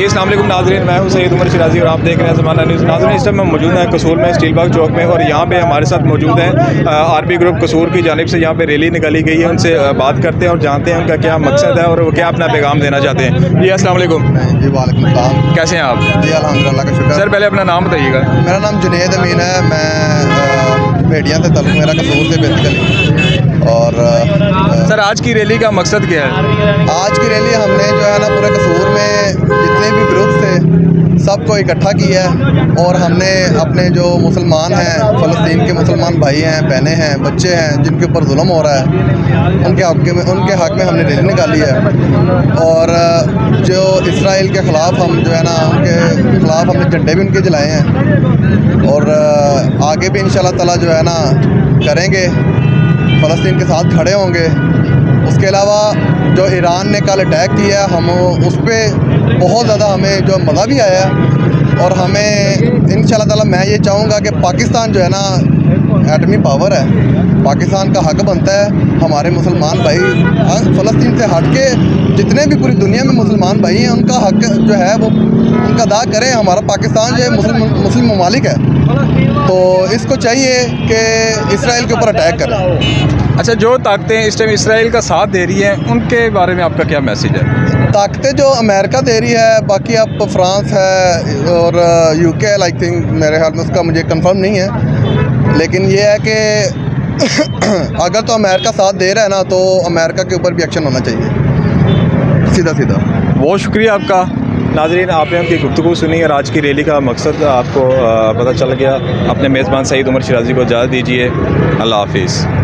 जी अस्सलाम वालेकुम नाज़रीन, मैं हूं सैयद उमर शिराजी और आप देख रहे हैं ज़माना न्यूज़। नाज़रीन, इस टाइम मैं मौजूद हैं कसूर में, स्टील बाग चौक में, और यहाँ पे हमारे साथ मौजूद हैं आरबी ग्रुप कसूर की जानिब से यहाँ पे रैली निकाली गई है। उनसे बात करते हैं और जानते हैं उनका क्या मकसद है और वो क्या अपना पैगाम देना चाहते हैं। जी अस्सलाम वालेकुम। जी वालेकुम सलाम। कैसे हैं आप? जी अल्हम्दुलिल्लाह का शुक्र। सर पहले अपना नाम बताइएगा। मेरा नाम जुनैद अमीन है। मैं भेड़िया से तल्लुक़ मेरा कसूर से बेसिकली। और सर आज की रैली का मकसद क्या है? आज की रैली हमने जो है ना पूरे कसूर में जितने भी ग्रुप थे सबको इकट्ठा किया है और हमने अपने जो मुसलमान हैं, फ़लस्तीन के मुसलमान भाई हैं, बहनें हैं, बच्चे हैं जिनके ऊपर जुल्म हो रहा है, उनके हक़ में हमने रैली निकाली है। और जो इसराइल के ख़िलाफ़ हम जो है ना उनके ख़िलाफ़ हमने झंडे भी उनके जलाए हैं और आगे भी इंशाअल्लाह ताला जो है ना करेंगे, फ़लस्तीन के साथ खड़े होंगे। उसके अलावा जो ईरान ने कल अटैक किया हम उस पर बहुत ज़्यादा हमें जो मज़ा भी आया और हमें इंशाअल्लाह ताला मैं ये चाहूँगा कि पाकिस्तान जो है ना एटमी पावर है, पाकिस्तान का हक़ बनता है हमारे मुसलमान भाई फ़लस्तीन से हट के जितने भी पूरी दुनिया में मुसलमान भाई हैं उनका हक़ जो है वो उनका अदा करें। हमारा पाकिस्तान जो है मुस्लिम ममालिक है, तो इसको चाहिए कि इसराइल के ऊपर अटैक करें। अच्छा, जो ताकतें इस टाइम इसराइल का साथ दे रही हैं उनके बारे में आपका क्या मैसेज है? ताकतें जो अमेरिका दे रही है, बाकी अब फ्रांस है और यूके है, लाइक थिंक मेरे ख्याल में उसका मुझे कंफर्म नहीं है, लेकिन ये है कि अगर तो अमेरिका साथ दे रहा है ना तो अमेरिका के ऊपर भी एक्शन होना चाहिए, सीधा सीधा। बहुत शुक्रिया आपका। नाज़रीन, आपने उनकी गुफ्तगू सुनी और आज की रैली का मकसद आपको पता चल गया। अपने मेज़बान सैयद उमर शिराजी को इजाज़त दीजिए। अल्लाह हाफिज़।